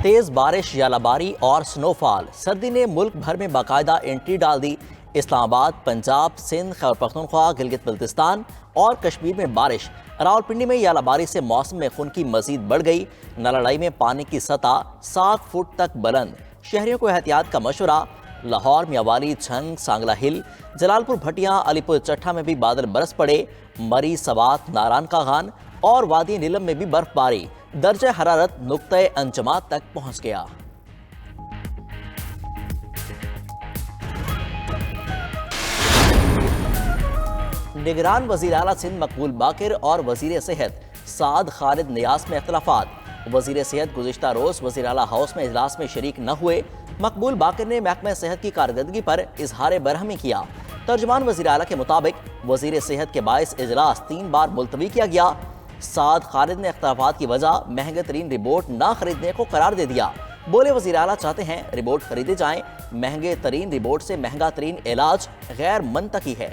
तेज़ बारिश, यालाबारी और स्नोफॉल, सर्दी ने मुल्क भर में बाकायदा एंट्री डाल दी। इस्लामाबाद, पंजाब, सिंध, खैबर पख्तूनख्वा, गिलगित बल्तिस्तान और कश्मीर में बारिश। रावलपिंडी में यालाबारी से मौसम में खुनकी मजीद बढ़ गई। नलड़ाई में पानी की सतह 7 फुट तक बुलंद, शहरियों को एहतियात का मशवरा। लाहौर, मियावाली, झंग, सांगला हिल, जलालपुर, भटिया, अलीपुर चट्ठा में भी बादल बरस पड़े। मरी, सवात, नारान का गान और वादी नीलम में भी बर्फबारी। दर्जा हरारत नुक्ते अंजमात तक पहुंच गया। निगरान वज़ीर आला सिंध मकबूल बाकिर और वज़ीर सेहत साद खालिद नियाज में इख्तलाफात। वज़ीर सेहत गुज़िश्ता रोज़ वज़ीर आला हाउस में इजलास में शरीक न हुए। मकबूल बाकिर ने महकमा सेहत की कारकर्दगी पर इजहार बरहमी किया। तर्जुमान वज़ीर आला के मुताबिक वज़ीर सेहत के बायस इजलास 3 बार मुलतवी किया गया। साद खालिद ने इख्तलाफात की वजह महंगे तरीन रिपोर्ट न खरीदने को करार दे दिया। बोले वज़ीर आला चाहते हैं रिपोर्ट खरीदे जाएं, महंगे तरीन रिपोर्ट से महंगा तरीन इलाज गैर मंतकी है।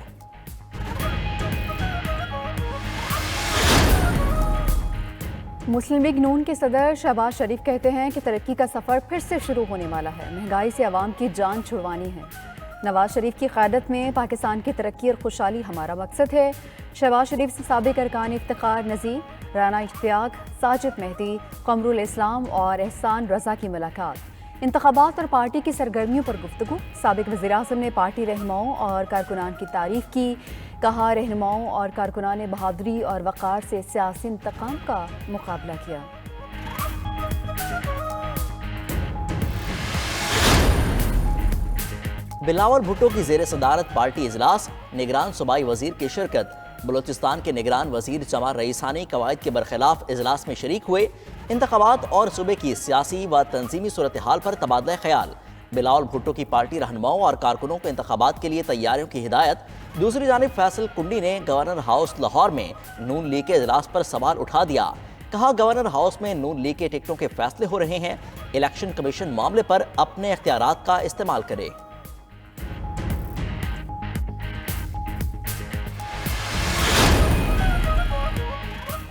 मुस्लिम लीग नून के सदर शहबाज शरीफ कहते हैं कि तरक्की का सफ़र फिर से शुरू होने वाला है, महंगाई से अवाम की जान छुड़वानी है। नवाज शरीफ की क़यादत में पाकिस्तान की तरक्की और खुशहाली हमारा मकसद है। शहबाज शरीफ से साबिक़ अरकान इफ्तिखार नज़ीर, राना इश्तियाक, साजिद मेहदी, कमरुल इस्लाम और एहसान रज़ा की मुलाकात। इंतख़ाबात और पार्टी की सरगर्मियों पर गुफ्तगू। साबिक़ वज़ीर-ए-आज़म ने पार्टी रहनुमाओं और कारकुनान की तारीफ़ की। कहा, रहनुमाओं और कारकुनान ने बहादुरी और वक़ार से सियासी इंतकाम का मुकाबला किया। बिलावल भुट्टो की ज़ेर सदारत पार्टी इजलास, निगरान सूबाई वजीर की शिरकत। बलोचिस्तान के निगरान वजीर जमाल रईसानी कवायद के बरखिलाफ इजलास में शरीक हुए। इंतखाबात और सूबे की सियासी व तंजीमी सूरत हाल पर तबादला ख्याल। बिलावल भुट्टो की पार्टी रहनुमाओं और कारकुनों को इंतखाबात के लिए तैयारियों की हिदायत। दूसरी जानिब फैसल कुंडी ने गवर्नर हाउस लाहौर में नून लीग के इजलास पर सवाल उठा दिया। कहा, गवर्नर हाउस में नून लीग के टिकटों के फैसले हो रहे हैं, इलेक्शन कमीशन मामले पर अपने इख्तियारात का इस्तेमाल करे।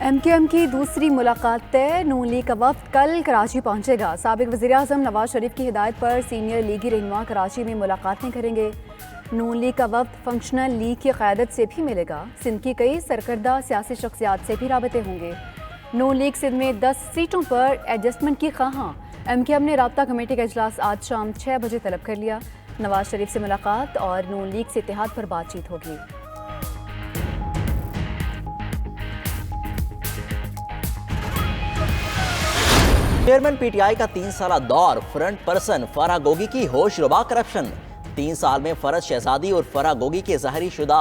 MQM की दूसरी मुलाकात तय। नून लीग का वफ्द कल कराची पहुंचेगा। साबिक़ वज़ीर-ए-आज़म नवाज शरीफ की हिदायत पर सीनियर लीगी रहनुमा कराची में मुलाकातें करेंगे। नून लीग का वफ्द फंक्शनल लीग की क़यादत से भी मिलेगा। सिंध की कई सरकर्दा सियासी शख्सियात से भी राबते होंगे। नून लीग सिंध में 10 सीटों पर एडजस्टमेंट की ख़्वाहां। MQM ने राब्ता कमेटी का इजलास आज शाम 6 बजे तलब कर लिया। नवाज शरीफ से मुलाकात और नून लीग से इत्तेहाद पर बातचीत होगी। चेयरमैन PTI का 3 साला दौर, फ्रंट पर्सन फराह गोगी की होशरुबा करप्शन। 3 साल में फरज शहजादी और फराह गोगी के ज़हरी शुदा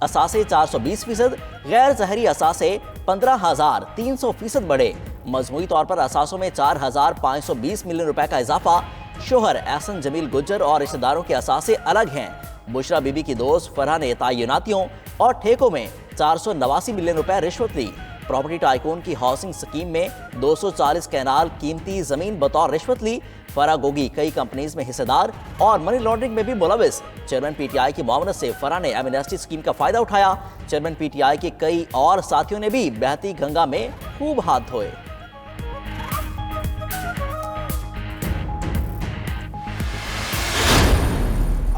असासे 420%, गैर ज़हरी असासे 15,300% बढ़े। मजमूई तौर पर असासों में 4,520 मिलियन रुपए का इजाफा। शोहर एहसन जमील गुज्जर और रिश्तेदारों के असासे अलग हैं। बुशरा बीबी की दोस्त फरहा ने तयनातियों और ठेकों में 489 मिलियन रुपए रिश्वत ली। प्रॉपर्टी टाइकून की हाउसिंग स्कीम में 240 कैनाल कीमती जमीन बतौर रिश्वत ली। फराह गोगी कई कंपनीज में हिस्सेदार और मनी लॉन्ड्रिंग में भी मुलविस। चेयरमैन PTI की मुआवनत से फराह ने एमनेस्टी स्कीम का फायदा उठाया। चेयरमैन PTI के कई और साथियों ने भी बहती गंगा में खूब हाथ धोए।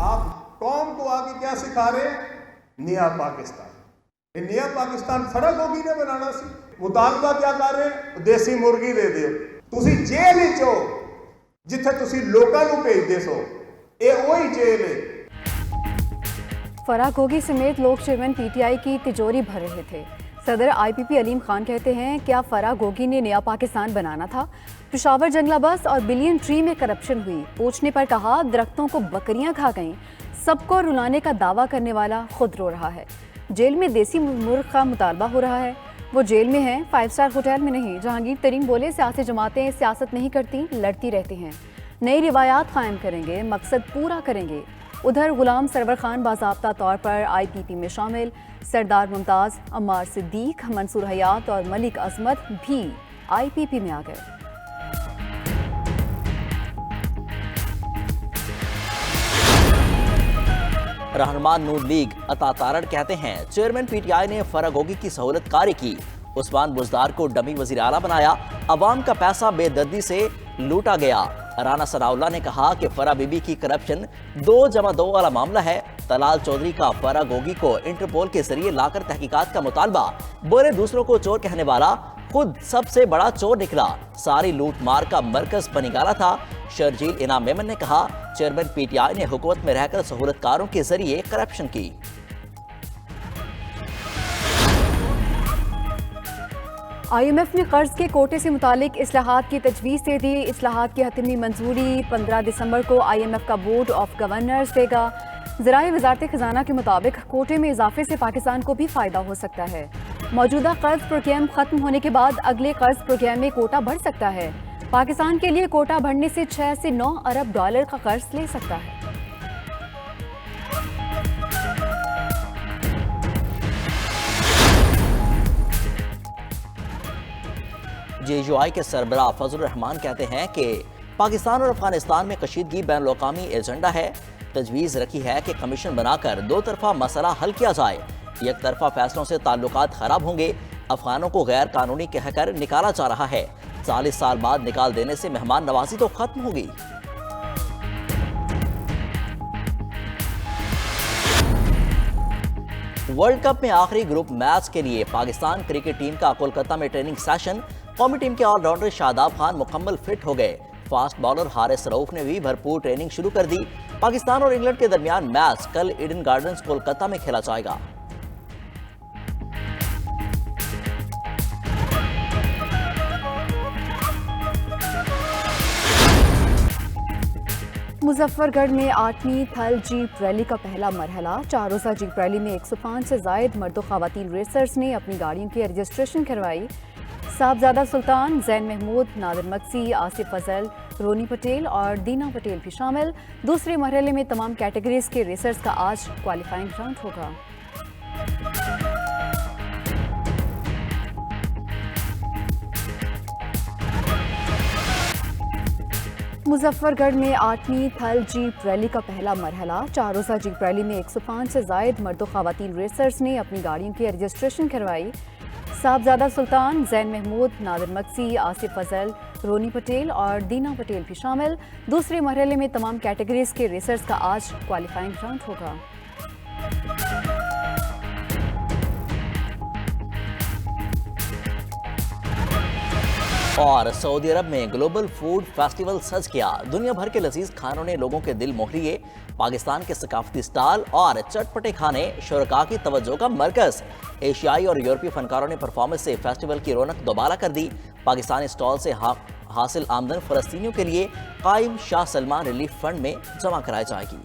आप कौम को आगे क्या सिखा रहे? नया पाकिस्तान। नया पाकिस्तान फराह गोगी ने बनाना सी। मुतालबा क्या कर रहे? देसी मुर्गी दे दियो। तुसी जेल ही चो जिथे तुसी लोकां नूं भेजदे सो, ये वही जेल है। फराह गोगी समेत लोग चेयरमैन PTI की तिजोरी भर रहे थे। सदर IPP अलीम खान कहते हैं, क्या फराह गोगी ने नया पाकिस्तान बनाना था? पेशावर जंगला बस और बिलियन ट्री में करप्शन हुई। पूछने पर कहा, दरख्तों को बकरियां खा गईं। सबको रुलाने का दावा करने वाला खुद रो रहा है। जेल में देसी मुर्ग का मुतालबा हो रहा है। वो जेल में है, 5 स्टार होटल में नहीं। जहांगीर तरीन बोले, सियासी जमातें सियासत नहीं करती, लड़ती रहती हैं। नई रिवायात कायम करेंगे, मकसद पूरा करेंगे। उधर गुलाम सरवर खान बाज़ाब्ता तौर पर IPP में शामिल। सरदार मुमताज़, अम्मार सिद्दीक, मंसूर हयात और मलिक अजमत भी IPP में आ गए। रहनुमा नून लीग अता तारड़ कहते हैं, चेयरमैन PTI ने फराह गोगी की सहूलत कारी की। उस्मान बुजदार को डमी वजीर आला बनाया। अवाम का पैसा बेदर्दी से लूटा गया। राना सनाउल्लाह ने कहा कि फराह बीबी की करप्शन 2+2 वाला मामला है। तलाल चौधरी का फराह गोगी को इंटरपोल के जरिए लाकर तहकीकात का मुतालबा। बोले दूसरों को चोर कहने वाला खुद सबसे बड़ा चोर निकला। सारी लूट मार का मरकज बनिगाला था। शर्जील इनाम मेमन ने कहा, चेयरमैन पीटीआई ने हुकूमत में रहकर सहूलतकारों के जरिए करप्शन की। IMF ने कर्ज के कोटे से मुतालिक इस्लाहात की तजवीज़ दे दी। इस्लाहात की हतमी मंजूरी 15 दिसंबर को IMF का बोर्ड ऑफ गवर्नर्स देगा। ज़राए वज़ारत ख़जाना के मुताबिक कोटे में इजाफे से पाकिस्तान को भी फ़ायदा हो सकता है। मौजूदा कर्ज प्रोग्राम ख़त्म होने के बाद अगले कर्ज प्रोग्राम में कोटा बढ़ सकता है। पाकिस्तान के लिए कोटा बढ़ने से 6 से 9 अरब डॉलर का कर्ज ले सकता है। JUI के सरबराह फजल रहमान कहते हैं कि पाकिस्तान और अफगानिस्तान में कशीदगी बैन अवी एजेंडा है। तजवीज़ रखी है कि कमीशन बनाकर 2 तरफा मसला हल किया जाए। एक तरफा फैसलों से ताल्लुकात खराब होंगे। अफगानों को गैर कानूनी कहकर निकाला जा रहा है। 40 साल बाद निकाल देने से मेहमान नवाजी तो खत्म होगी। वर्ल्ड कप में आखिरी ग्रुप मैच के लिए पाकिस्तान क्रिकेट टीम का कोलकाता में ट्रेनिंग सेशन। कौमी टीम के ऑलराउंडर शादाब खान मुकम्मल फिट हो गए। फास्ट बॉलर हारिस रऊफ ने भी भरपूर ट्रेनिंग शुरू कर दी। पाकिस्तान और इंग्लैंड के दरमियान मैच कल ईडन गार्डन्स कोलकाता में खेला जाएगा। मुजफ्फरगढ़ में 8वीं थल जीप रैली का पहला मरहला। 4 रोज़ा जीप रैली में 105 से जायद मर्द ख़वातीन रेसर्स ने अपनी गाड़ियों की रजिस्ट्रेशन करवाई। साहबजादा सुल्तान, जैन महमूद, नादिर मक्सी, आसिफ फजल, रोनी पटेल और दीना पटेल भी शामिल। दूसरे मरहले में तमाम कैटेगरीज के रेसर्स का आज क्वालिफाइंग राउंड होगा। मुजफ्फरगढ़ में 8वीं थल जीप रैली का पहला मरहला। 4 रोज़ा जीप रैली में 105 से जायद मर्द ख़वातीन रेसर्स ने अपनी गाड़ियों की रजिस्ट्रेशन करवाई। साहबजादा सुल्तान, जैन महमूद, नादिर मक्सी, आसिफ फजल, रोनी पटेल और दीना पटेल भी शामिल। दूसरे मरहले में तमाम कैटेगरीज के रेसर्स का आज क्वालिफाइंग राउंड होगा। और सऊदी अरब में ग्लोबल फूड फेस्टिवल सज किया। दुनिया भर के लजीज खानों ने लोगों के दिल मोह लिए। पाकिस्तान के सकाफती स्टॉल और चटपटे खाने शुरका की तवज्जो का मरकज। एशियाई और यूरोपीय फनकारों ने परफॉर्मेंस से फेस्टिवल की रौनक दोबारा कर दी। पाकिस्तानी स्टॉल से हासिल आमदन फ़लस्तीनियों के लिए कायम शाह सलमान रिलीफ फंड में जमा कराई जाएगी।